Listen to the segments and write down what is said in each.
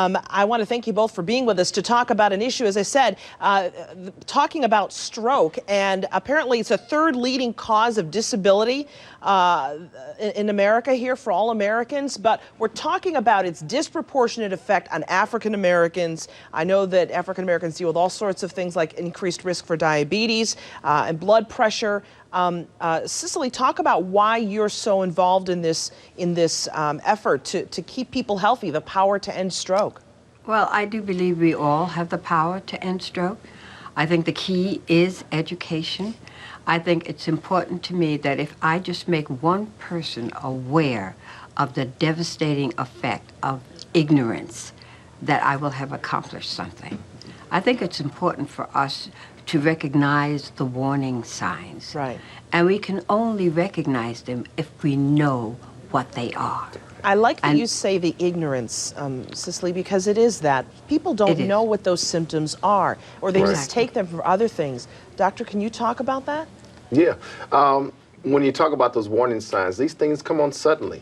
I want to thank you both for being with us to talk about an issue, as I said, talking about stroke, and apparently it's a third leading cause of disability in America here for all Americans, but we're talking about its disproportionate effect on African Americans. I know that African Americans deal with all sorts of things like increased risk for diabetes and blood pressure. Cicely, talk about why you're so involved in this effort to keep people healthy, the power to end stroke. Well, I do believe we all have the power to end stroke. I think the key is education. I think it's important to me that if I just make one person aware of the devastating effect of ignorance, that I will have accomplished something. I think it's important for us to recognize the warning signs. Right. And we can only recognize them if we know what they are. I like that you say the ignorance, Cicely, because it is that. People don't know what those symptoms are, or they mistake them for other things. Doctor, can you talk about that? Yeah. When you talk about those warning signs, these things come on suddenly.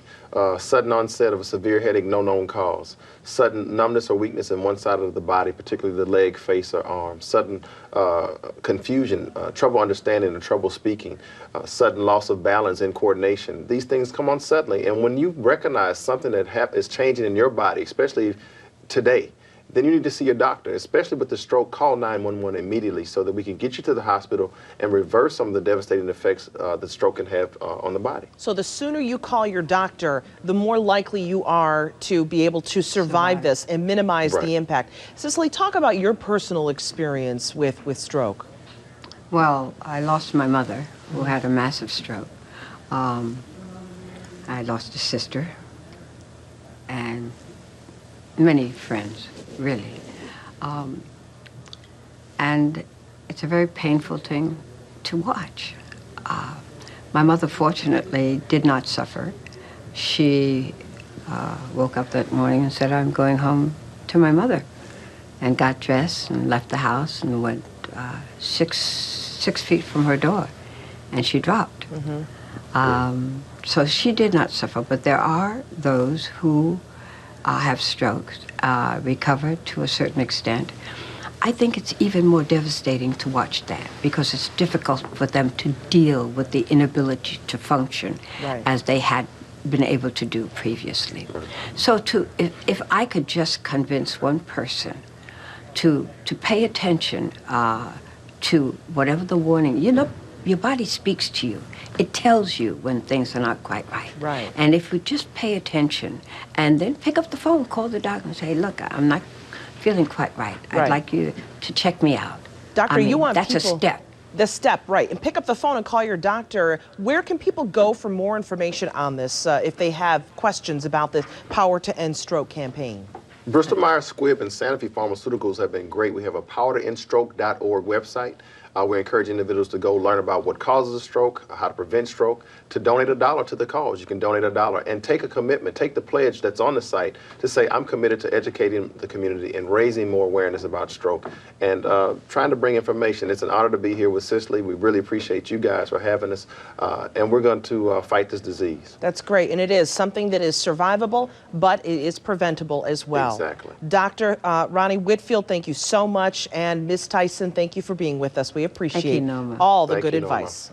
Sudden onset of a severe headache, no known cause. Sudden numbness or weakness in one side of the body, particularly the leg, face, or arm. Sudden confusion, trouble understanding and trouble speaking. Sudden loss of balance and coordination. These things come on suddenly. And when you recognize something that is changing in your body, especially today, then you need to see your doctor, especially with the stroke. Call 911 immediately so that we can get you to the hospital and reverse some of the devastating effects that stroke can have on the body. So the sooner you call your doctor, the more likely you are to be able to survive this and minimize the impact. Cicely, talk about your personal experience with stroke. Well, I lost my mother, who had a massive stroke. I lost a sister and many friends, really. And it's a very painful thing to watch. My mother, fortunately, did not suffer. She woke up that morning and said, "I'm going home to my mother," and got dressed and left the house and went 6 feet from her door, and she dropped. So she did not suffer, but there are those who have strokes, recover to a certain extent. I think it's even more devastating to watch that because it's difficult for them to deal with the inability to function as they had been able to do previously. So if I could just convince one person to pay attention to whatever the warning, you know, your body speaks to you. It tells you when things are not quite right. Right. And if we just pay attention and then pick up the phone, call the doctor and say, "Look, I'm not feeling quite right. I'd like you to check me out." Doctor, you want that's people... a step. The step, right. And pick up the phone and call your doctor. Where can people go for more information on this if they have questions about the Power to End Stroke campaign? Bristol Myers Squibb and Sanofi Pharmaceuticals have been great. We have a powertoendstroke.org website. We encourage individuals to go learn about what causes a stroke, how to prevent stroke, to donate $1 to the cause. You can donate $1 and take a commitment, take the pledge that's on the site to say, I'm committed to educating the community and raising more awareness about stroke and trying to bring information. It's an honor to be here with Cicely. We really appreciate you guys for having us, and we're going to fight this disease. That's great, and it is something that is survivable, but it is preventable as well. Exactly. Dr. Rani Whitfield, thank you so much, and Ms. Tyson, thank you for being with us. We appreciate all the good advice.